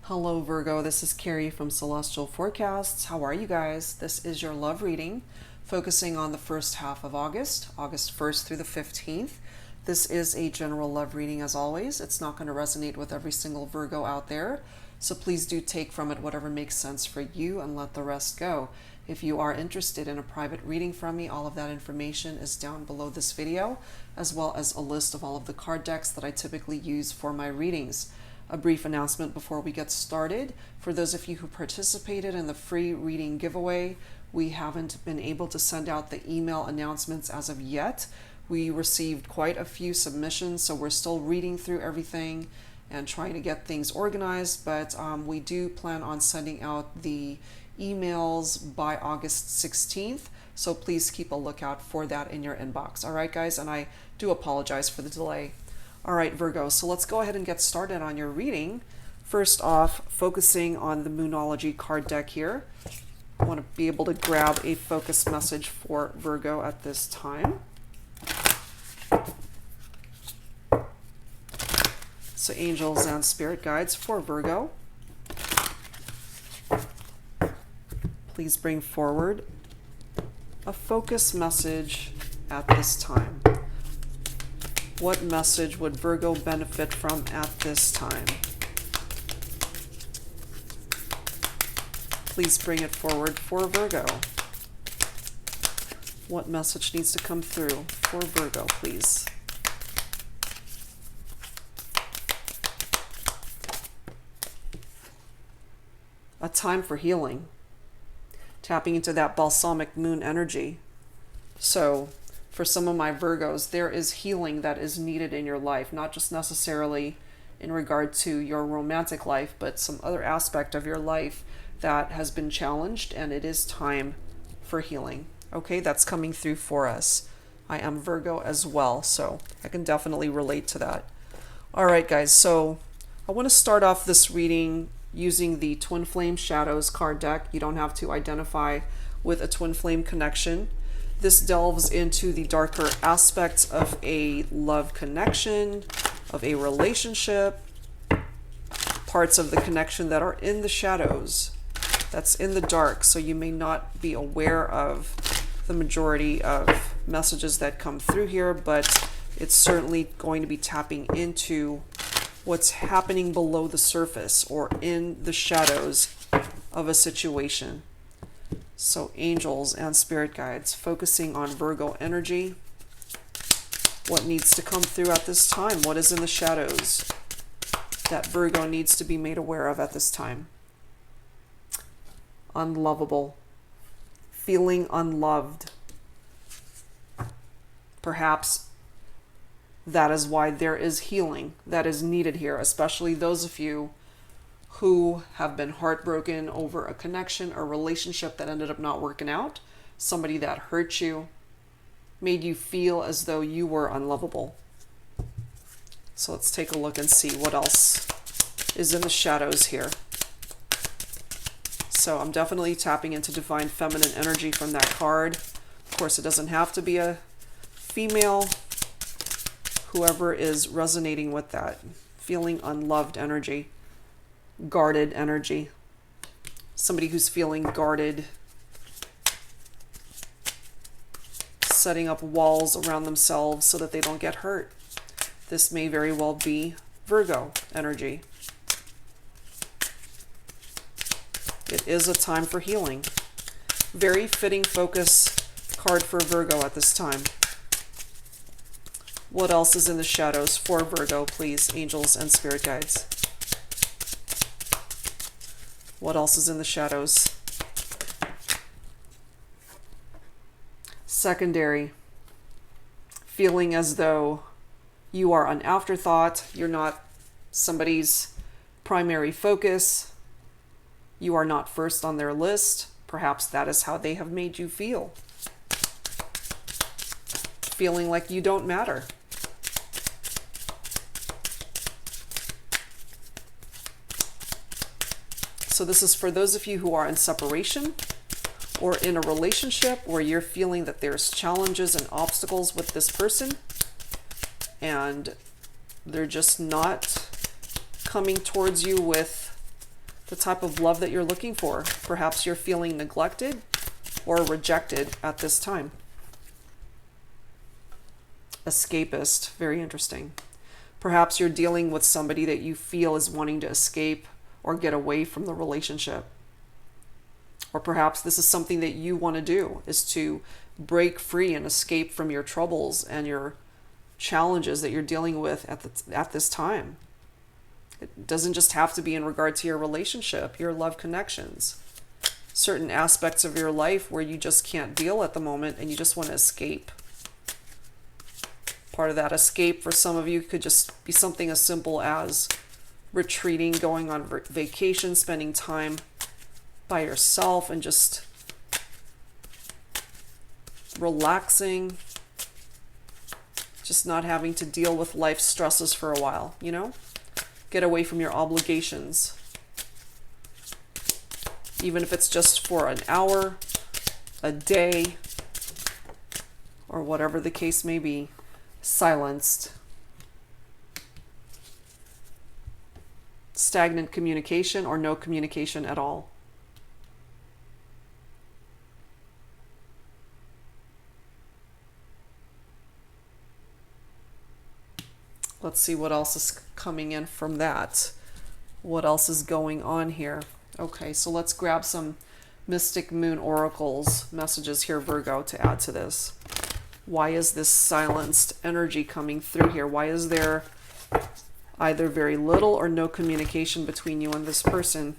Hello Virgo, this is Carrie from Celestial Forecasts. How are you guys? This is your love reading, focusing on the first half of August, August 1st through the 15th. This is a general love reading as always. It's not going to resonate with every single Virgo out there, so please do take from it whatever makes sense for you and let the rest go. If you are interested in a private reading from me, all of that information is down below this video, as well as a list of all of the card decks that I typically use for my readings. A brief announcement before we get started. For those of you who participated in the free reading giveaway, we haven't been able to send out the email announcements as of yet. We received quite a few submissions, so we're still reading through everything and trying to get things organized, but we do plan on sending out the emails by August 16th, so please keep a lookout for that in your inbox. All right, guys, and I do apologize for the delay. All right, Virgo, so let's go ahead and get started on your reading. First off, focusing on the Moonology card deck here. I want to be able to grab a focus message for Virgo at this time. So angels and spirit guides for Virgo. Please bring forward a focus message at this time. What message would Virgo benefit from at this time? Please bring it forward for Virgo. What message needs to come through for Virgo, please? A time for healing. Tapping into that balsamic moon energy. So, for some of my Virgos, there is healing that is needed in your life, not just necessarily in regard to your romantic life, but some other aspect of your life that has been challenged, and it is time for healing. Okay, that's coming through for us. I am Virgo as well, so I can definitely relate to that. All right, guys, so I want to start off this reading using the Twin Flame Shadows card deck. You don't have to identify with a twin flame connection. This delves into the darker aspects of a love connection, of a relationship, parts of the connection that are in the shadows, that's in the dark, so you may not be aware of the majority of messages that come through here, but it's certainly going to be tapping into what's happening below the surface or in the shadows of a situation. So angels and spirit guides focusing on Virgo energy. What needs to come through at this time? What is in the shadows that Virgo needs to be made aware of at this time? Unlovable. Feeling unloved. Perhaps that is why there is healing that is needed here, especially those of you who have been heartbroken over a connection or relationship that ended up not working out, somebody that hurt you, made you feel as though you were unlovable. So let's take a look and see what else is in the shadows here. So I'm definitely tapping into divine feminine energy from that card. Of course, it doesn't have to be a female. Whoever is resonating with that, feeling unloved energy. Guarded energy. Somebody who's feeling guarded, setting up walls around themselves so that they don't get hurt. This may very well be Virgo energy. It is a time for healing. Very fitting focus card for Virgo at this time. What else is in the shadows for Virgo, please, angels and spirit guides? What else is in the shadows? Secondary. Feeling as though you are an afterthought. You're not somebody's primary focus. You are not first on their list. Perhaps that is how they have made you feel. Feeling like you don't matter. So this is for those of you who are in separation or in a relationship where you're feeling that there's challenges and obstacles with this person and they're just not coming towards you with the type of love that you're looking for. Perhaps you're feeling neglected or rejected at this time. Escapist, very interesting. Perhaps you're dealing with somebody that you feel is wanting to escape or get away from the relationship. Or perhaps this is something that you want to do, is to break free and escape from your troubles and your challenges that you're dealing with at this time. It doesn't just have to be in regard to your relationship, your love connections. Certain aspects of your life where you just can't deal at the moment and you just want to escape. Part of that escape for some of you could just be something as simple as retreating, going on vacation, spending time by yourself and just relaxing, just not having to deal with life stresses for a while, you know? Get away from your obligations. Even if it's just for an hour, a day, or whatever the case may be. Silenced. Stagnant communication or no communication at all. Let's see what else is coming in from that. What else is going on here? Okay, so let's grab some Mystic Moon Oracles messages here, Virgo, to add to this. Why is this silenced energy coming through here? Why is there either very little or no communication between you and this person?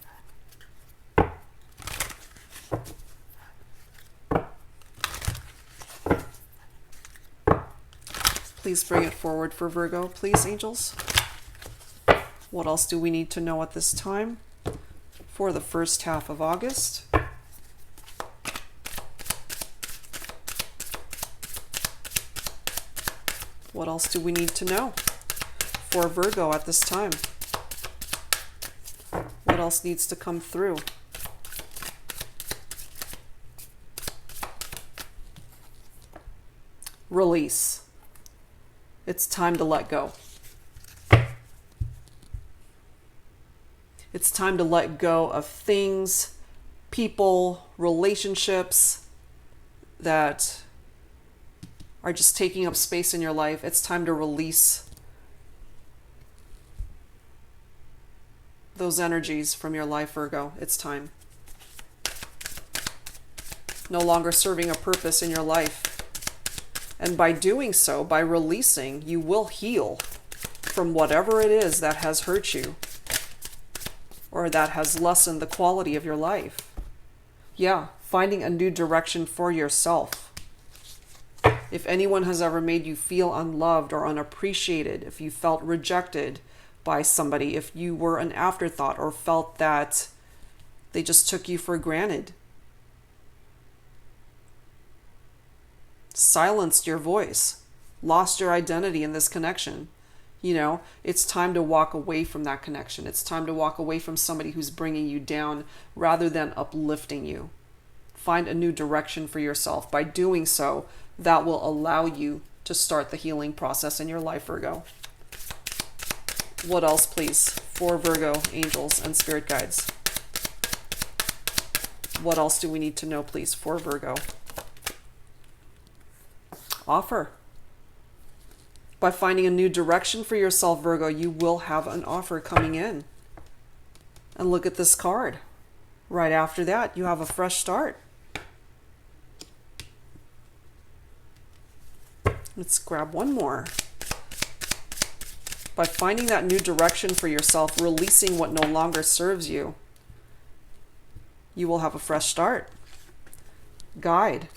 Please bring it forward for Virgo, please, angels. What else do we need to know at this time for the first half of August? What else do we need to know for Virgo at this time? What else needs to come through? Release. It's time to let go. It's time to let go of things, people, relationships that are just taking up space in your life. It's time to release those energies from your life, Virgo. It's time. No longer serving a purpose in your life. And by doing so, by releasing, you will heal from whatever it is that has hurt you or that has lessened the quality of your life. Yeah, finding a new direction for yourself. If anyone has ever made you feel unloved or unappreciated, if you felt rejected by somebody, if you were an afterthought or felt that they just took you for granted, silenced your voice, lost your identity in this connection, you know, it's time to walk away from that connection. It's time to walk away from somebody who's bringing you down rather than uplifting you. Find a new direction for yourself. By doing so, that will allow you to start the healing process in your life, Virgo. What else, please, for Virgo, angels, and spirit guides? What else do we need to know, please, for Virgo? Offer. By finding a new direction for yourself, Virgo, you will have an offer coming in. And look at this card. Right after that, you have a fresh start. Let's grab one more. By finding that new direction for yourself, releasing what no longer serves you, you will have a fresh start. Guide.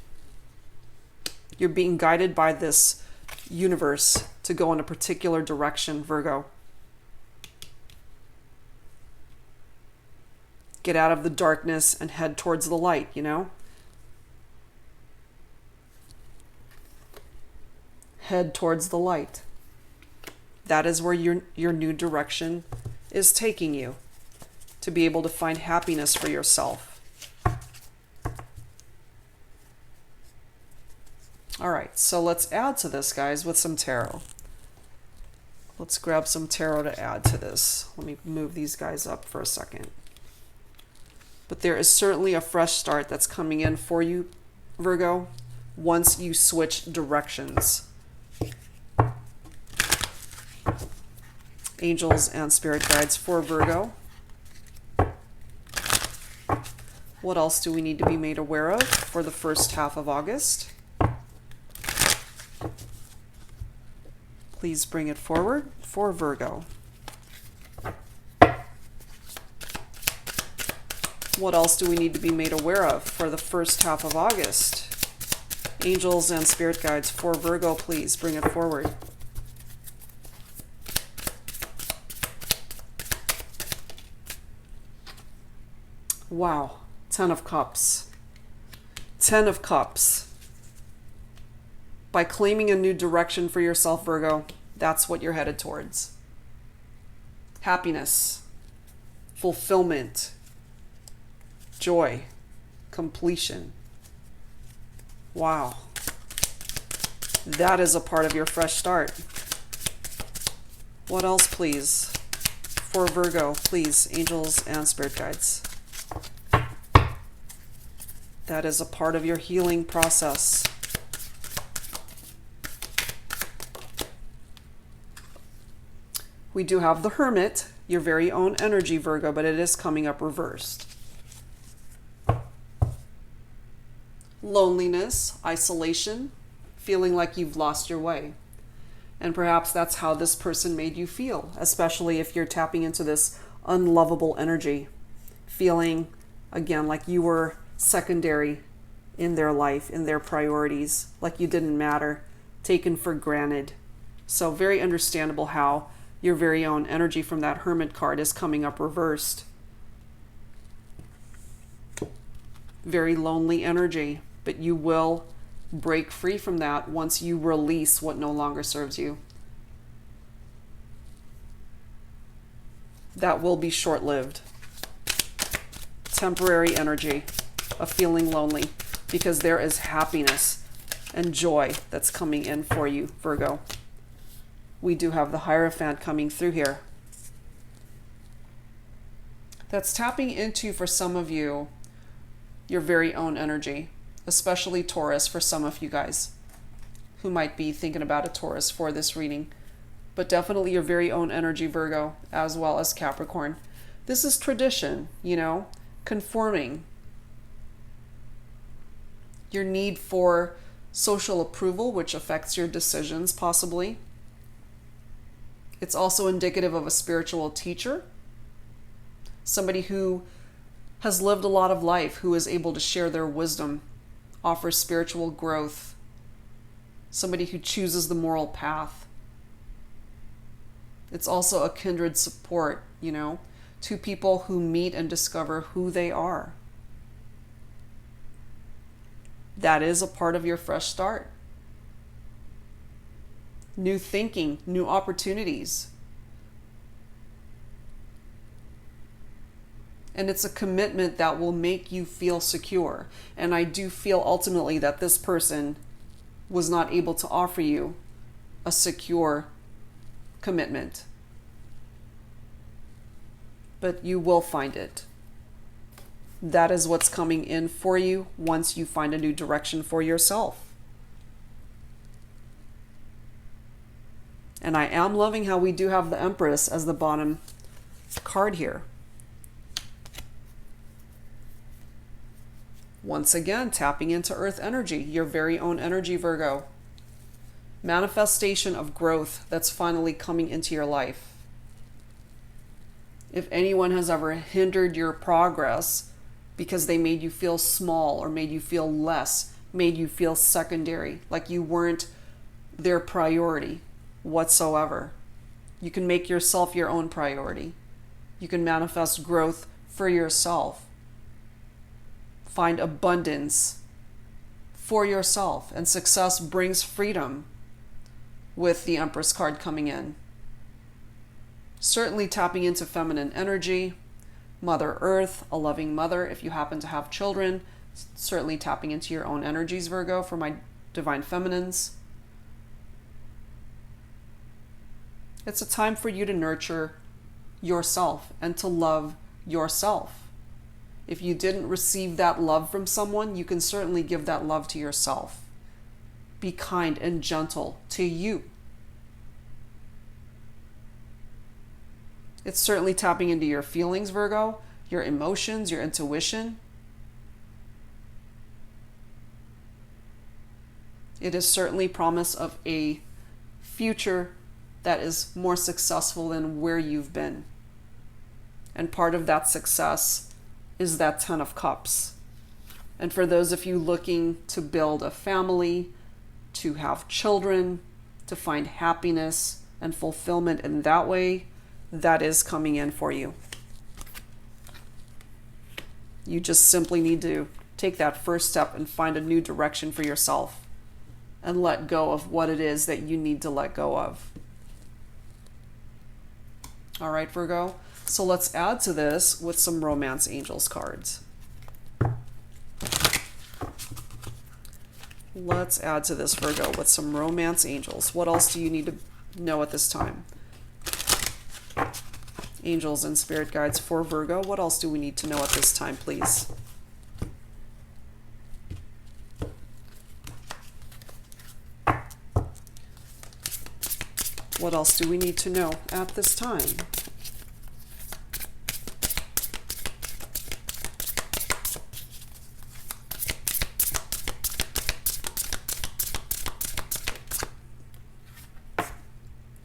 You're being guided by this universe to go in a particular direction, Virgo. Get out of the darkness and head towards the light, you know? Head towards the light. That is where your new direction is taking you, to be able to find happiness for yourself. All right, so let's add to this, guys, with some tarot. Let's grab some tarot to add to this. Let me move these guys up for a second. But there is certainly a fresh start that's coming in for you, Virgo, once you switch directions. Angels and spirit guides for Virgo. What else do we need to be made aware of for the first half of August? Please bring it forward for Virgo. What else do we need to be made aware of for the first half of August? Angels and spirit guides for Virgo, please bring it forward. Wow, 10 of Cups. 10 of Cups. By claiming a new direction for yourself, Virgo, that's what you're headed towards. Happiness, fulfillment, joy, completion. Wow. That is a part of your fresh start. What else, please? For Virgo, please, angels and spirit guides. That is a part of your healing process. We do have the Hermit, your very own energy, Virgo, but it is coming up reversed. Loneliness, isolation, feeling like you've lost your way. And perhaps that's how this person made you feel, especially if you're tapping into this unlovable energy, feeling, again, like you were secondary in their life, in their priorities, like you didn't matter, taken for granted. So very understandable how your very own energy from that Hermit card is coming up reversed. Very lonely energy, but you will break free from that once you release what no longer serves you. That will be short-lived. Temporary energy of feeling lonely, because there is happiness and joy that's coming in for you, Virgo. We do have the Hierophant coming through here. That's tapping into, for some of you, your very own energy, especially Taurus for some of you guys who might be thinking about a Taurus for this reading. But definitely your very own energy, Virgo, as well as Capricorn. This is tradition, conforming. Your need for social approval, which affects your decisions possibly. It's also indicative of a spiritual teacher, somebody who has lived a lot of life, who is able to share their wisdom, offer spiritual growth, somebody who chooses the moral path. It's also a kindred support, two people who meet and discover who they are. That is a part of your fresh start. New thinking, new opportunities. And it's a commitment that will make you feel secure. And I do feel ultimately that this person was not able to offer you a secure commitment. But you will find it. That is what's coming in for you once you find a new direction for yourself. And I am loving how we do have the Empress as the bottom card here. Once again, tapping into earth energy, your very own energy, Virgo. Manifestation of growth that's finally coming into your life. If anyone has ever hindered your progress because they made you feel small or made you feel less, made you feel secondary, like you weren't their priority whatsoever, you can make yourself your own priority. You can manifest growth for yourself. Find abundance for yourself, and success brings freedom with the Empress card coming in. Certainly tapping into feminine energy, Mother Earth, a loving mother if you happen to have children. Certainly tapping into your own energies, Virgo, for my divine feminines. It's a time for you to nurture yourself and to love yourself. If you didn't receive that love from someone, you can certainly give that love to yourself. Be kind and gentle to you. It's certainly tapping into your feelings, Virgo, your emotions, your intuition. It is certainly promise of a future that is more successful than where you've been. And part of that success is that Ten of Cups. And for those of you looking to build a family, to have children, to find happiness and fulfillment in that way, that is coming in for you. You just simply need to take that first step and find a new direction for yourself and let go of what it is that you need to let go of. All right, Virgo. So let's add to this with some Romance Angels cards. Let's add to this, Virgo, with some Romance Angels. What else do you need to know at this time? Angels and Spirit Guides for Virgo. What else do we need to know at this time, please? What else do we need to know at this time?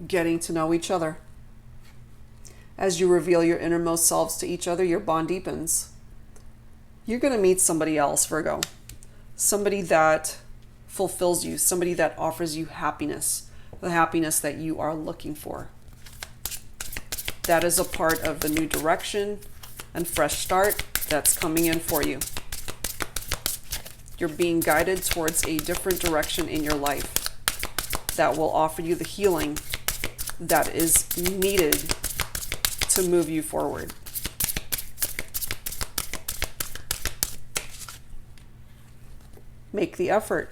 Getting to know each other. As you reveal your innermost selves to each other, your bond deepens. You're going to meet somebody else, Virgo. Somebody that fulfills you, somebody that offers you happiness, the happiness that you are looking for. That is a part of the new direction and fresh start that's coming in for you. You're being guided towards a different direction in your life that will offer you the healing that is needed to move you forward. Make the effort.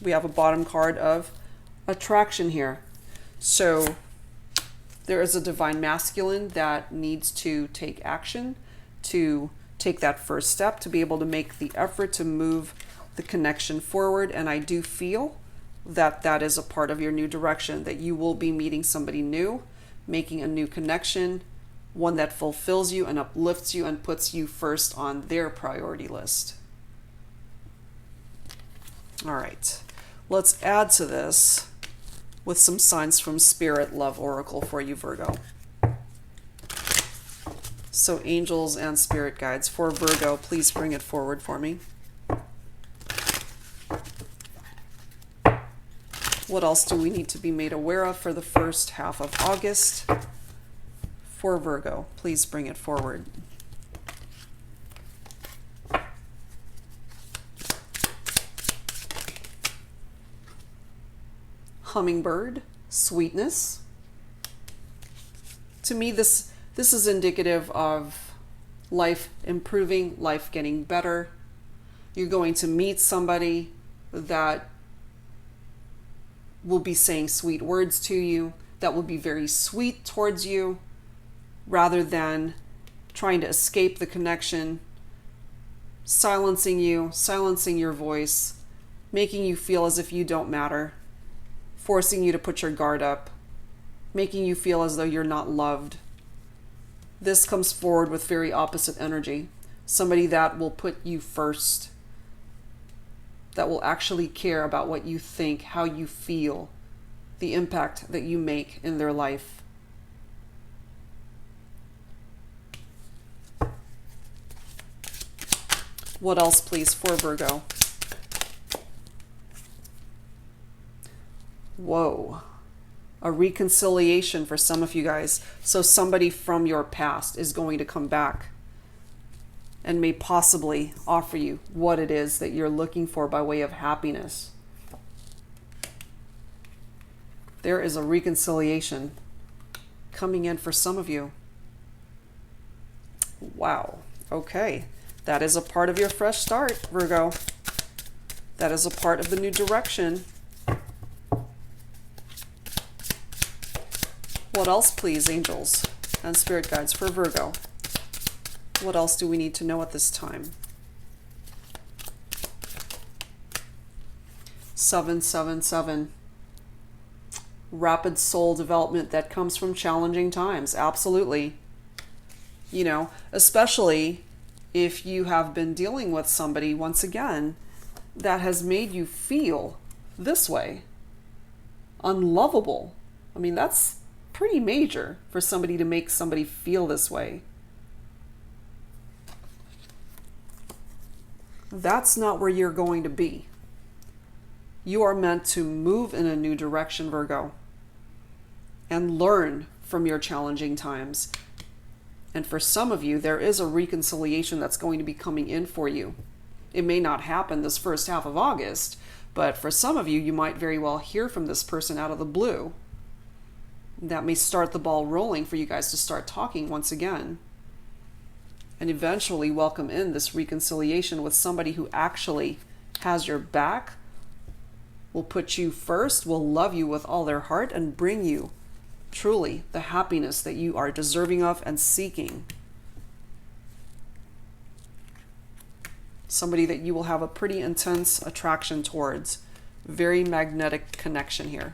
We have a bottom card of attraction here. So there is a divine masculine that needs to take action, to take that first step, to be able to make the effort to move the connection forward. And I do feel that that is a part of your new direction, that you will be meeting somebody new, making a new connection, one that fulfills you and uplifts you and puts you first on their priority list. All right, let's add to this with some signs from Spirit Love Oracle for you, Virgo. So angels and spirit guides for Virgo, please bring it forward for me. What else do we need to be made aware of for the first half of August for Virgo? Please bring it forward. Hummingbird, sweetness. To me, this is indicative of life improving, life getting better. You're going to meet somebody that will be saying sweet words to you, that will be very sweet towards you, rather than trying to escape the connection, silencing you, silencing your voice, making you feel as if you don't matter, forcing you to put your guard up, making you feel as though you're not loved. This comes forward with very opposite energy. Somebody that will put you first, that will actually care about what you think, how you feel, the impact that you make in their life. What else, please, for Virgo? Whoa. A reconciliation for some of you guys. So somebody from your past is going to come back and may possibly offer you what it is that you're looking for by way of happiness. There is a reconciliation coming in for some of you. Wow. Okay. That is a part of your fresh start, Virgo. That is a part of the new direction. What else, please, angels and spirit guides for Virgo? What else do we need to know at this time? 777. Rapid soul development that comes from challenging times. Absolutely. You know, especially if you have been dealing with somebody, once again, that has made you feel this way. Unlovable. I mean, that's pretty major for somebody to make somebody feel this way. That's not where you're going to be. You are meant to move in a new direction, Virgo, and learn from your challenging times. And for some of you, there is a reconciliation that's going to be coming in for you. It may not happen this first half of August, but for some of you, you might very well hear from this person out of the blue. That may start the ball rolling for you guys to start talking once again. And eventually welcome in this reconciliation with somebody who actually has your back, will put you first, will love you with all their heart, and bring you truly the happiness that you are deserving of and seeking. Somebody that you will have a pretty intense attraction towards. Very magnetic connection here.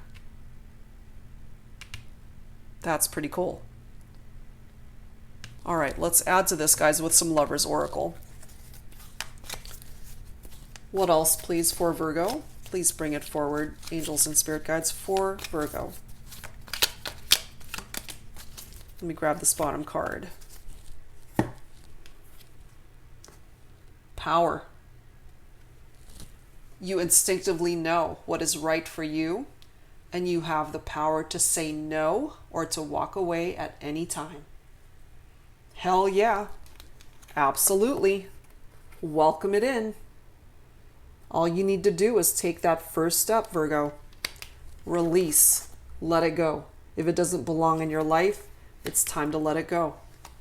That's pretty cool. All right, let's add to this, guys, with some Lover's Oracle. What else, please, for Virgo? Please bring it forward, angels and spirit guides, for Virgo. Let me grab this bottom card. Power. You instinctively know what is right for you, and you have the power to say no or to walk away at any time. Hell yeah. Absolutely. Welcome it in. All you need to do is take that first step, Virgo. Release. Let it go. If it doesn't belong in your life, it's time to let it go.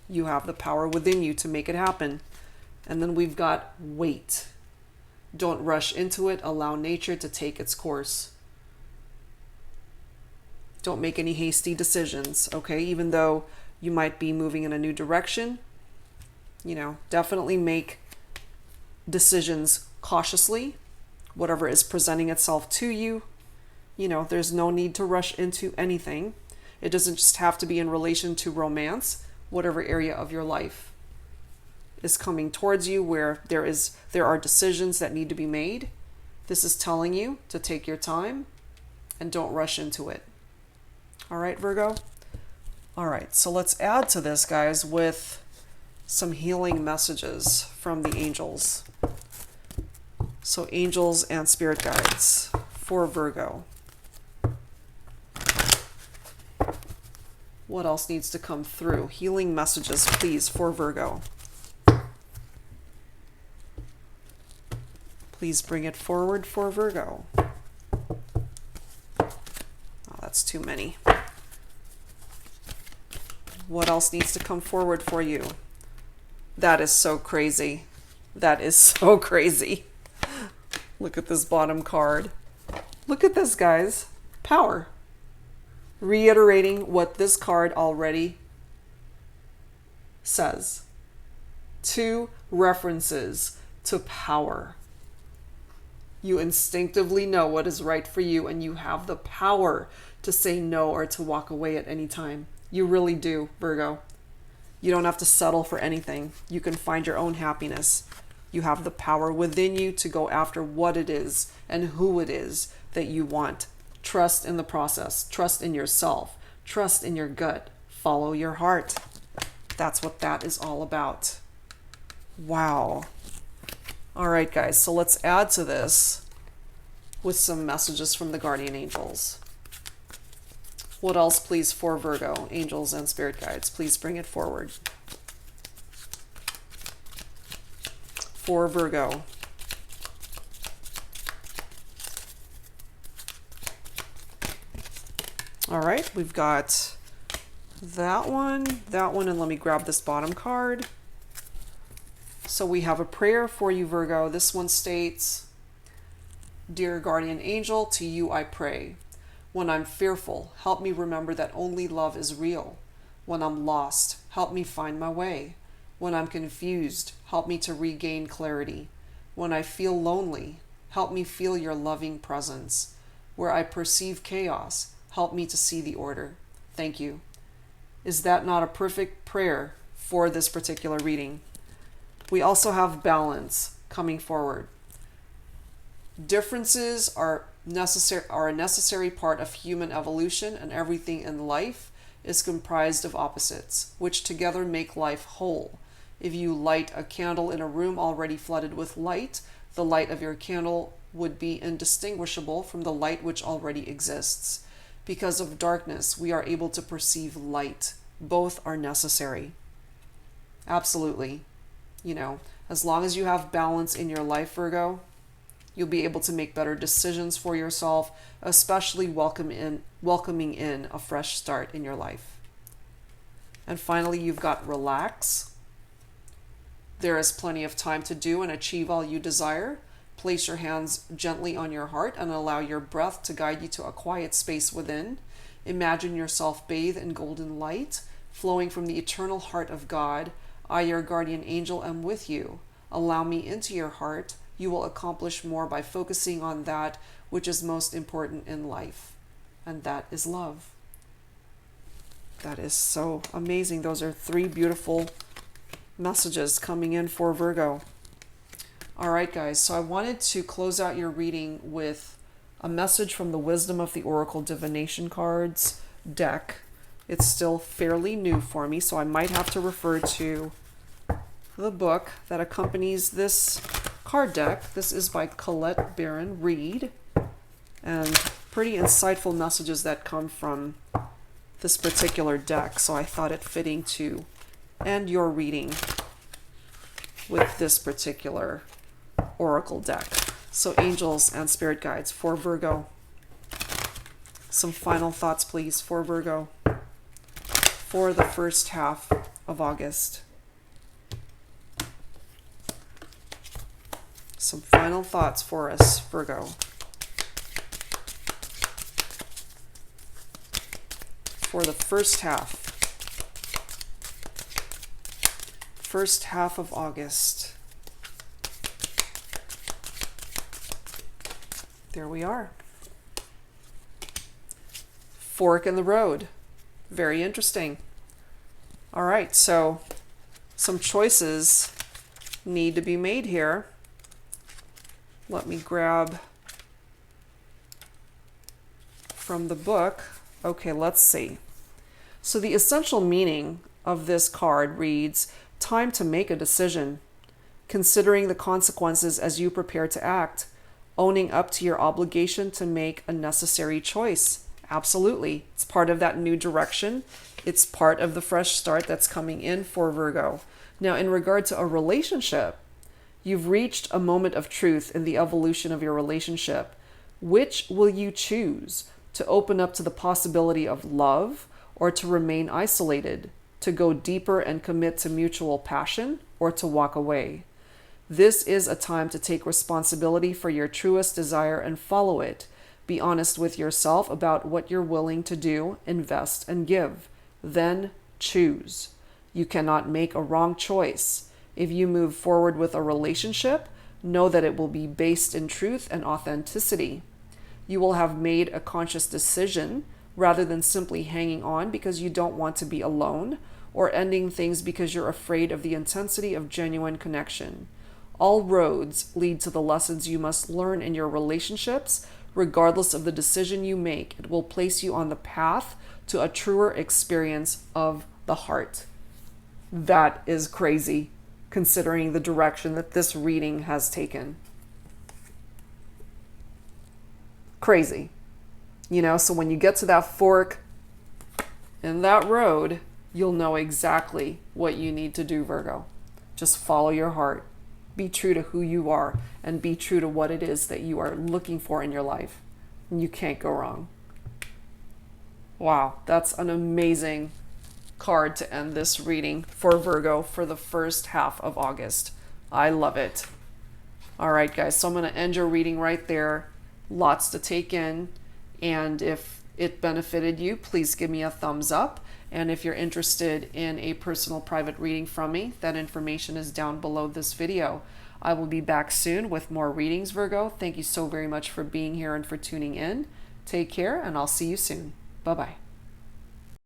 You have the power within you to make it happen. And then we've got wait. Don't rush into it. Allow nature to take its course. Don't make any hasty decisions, okay? Even though you might be moving in a new direction, you know, definitely make decisions cautiously. Whatever is presenting itself to you, you know, there's no need to rush into anything. It doesn't just have to be in relation to romance. Whatever area of your life is coming towards you where there are decisions that need to be made, this is telling you to take your time and don't rush into it. All right, Virgo? All right, so let's add to this, guys, with some healing messages from the angels. So angels and spirit guides for Virgo. What else needs to come through? Healing messages, please, for Virgo. Please bring it forward for Virgo. Oh, that's too many. What else needs to come forward for you? That is so crazy. That is so crazy. Look at this bottom card. Look at this, guys. Power. Reiterating what this card already says. 2 references to power. You instinctively know what is right for you, and you have the power to say no or to walk away at any time. You really do, Virgo. You don't have to settle for anything. You can find your own happiness. You have the power within you to go after what it is and who it is that you want. Trust in the process. Trust in yourself. Trust in your gut. Follow your heart. That's what that is all about. Wow. All right, guys. So let's add to this with some messages from the guardian angels. What else, please, for Virgo? Angels and spirit guides. Please bring it forward. For Virgo. All right, we've got that one, and let me grab this bottom card. So we have a prayer for you, Virgo. This one states, Dear guardian angel, to you I pray. When I'm fearful, help me remember that only love is real. When I'm lost, help me find my way. When I'm confused, help me to regain clarity. When I feel lonely, help me feel your loving presence. Where I perceive chaos, help me to see the order. Thank you. Is that not a perfect prayer for this particular reading? We also have balance coming forward. Differences are a necessary part of human evolution, and everything in life is comprised of opposites, which together make life whole. If you light a candle in a room already flooded with light, the light of your candle would be indistinguishable from the light which already exists. Because of darkness, we are able to perceive light. Both are necessary. Absolutely. As long as you have balance in your life, Virgo, you'll be able to make better decisions for yourself, especially welcoming in a fresh start in your life. And finally, you've got relax. There is plenty of time to do and achieve all you desire. Place your hands gently on your heart and allow your breath to guide you to a quiet space within. Imagine yourself bathed in golden light, flowing from the eternal heart of God. I, your guardian angel, am with you. Allow me into your heart. You will accomplish more by focusing on that which is most important in life, and that is love. That is so amazing. Those are 3 beautiful messages coming in for Virgo. All right, guys, so I wanted to close out your reading with a message from the Wisdom of the Oracle Divination cards deck. It's still fairly new for me, so I might have to refer to the book that accompanies this card deck. This is by Colette Baron Reed, and pretty insightful messages that come from this particular deck, so I thought it fitting to end your reading with this particular oracle deck. So angels and spirit guides for Virgo. Some final thoughts, please, for Virgo for the first half of August. Some final thoughts for us, Virgo. For the first half of August. There we are. Fork in the road. Very interesting. All right, so some choices need to be made here. Let me grab from the book. Okay, let's see. So the essential meaning of this card reads, time to make a decision, considering the consequences as you prepare to act, owning up to your obligation to make a necessary choice. Absolutely. It's part of that new direction. It's part of the fresh start that's coming in for Virgo. Now, in regard to a relationship, you've reached a moment of truth in the evolution of your relationship. Which will you choose? To open up to the possibility of love, or to remain isolated, to go deeper and commit to mutual passion, or to walk away? This is a time to take responsibility for your truest desire and follow it. Be honest with yourself about what you're willing to do, invest, and give. Then choose. You cannot make a wrong choice. If you move forward with a relationship, know that it will be based in truth and authenticity. You will have made a conscious decision rather than simply hanging on because you don't want to be alone, or ending things because you're afraid of the intensity of genuine connection. All roads lead to the lessons you must learn in your relationships. Regardless of the decision you make, it will place you on the path to a truer experience of the heart. That is crazy, considering the direction that this reading has taken. Crazy. So when you get to that fork in that road, you'll know exactly what you need to do, Virgo. Just follow your heart. Be true to who you are and be true to what it is that you are looking for in your life. And you can't go wrong. Wow, that's an amazing card to end this reading for Virgo for the first half of August. I love it. All right, guys, so I'm going to end your reading right there. Lots to take in. And if it benefited you, please give me a thumbs up. And if you're interested in a personal private reading from me, that information is down below this video. I will be back soon with more readings, Virgo. Thank you so very much for being here and for tuning in. Take care, and I'll see you soon. Bye-bye.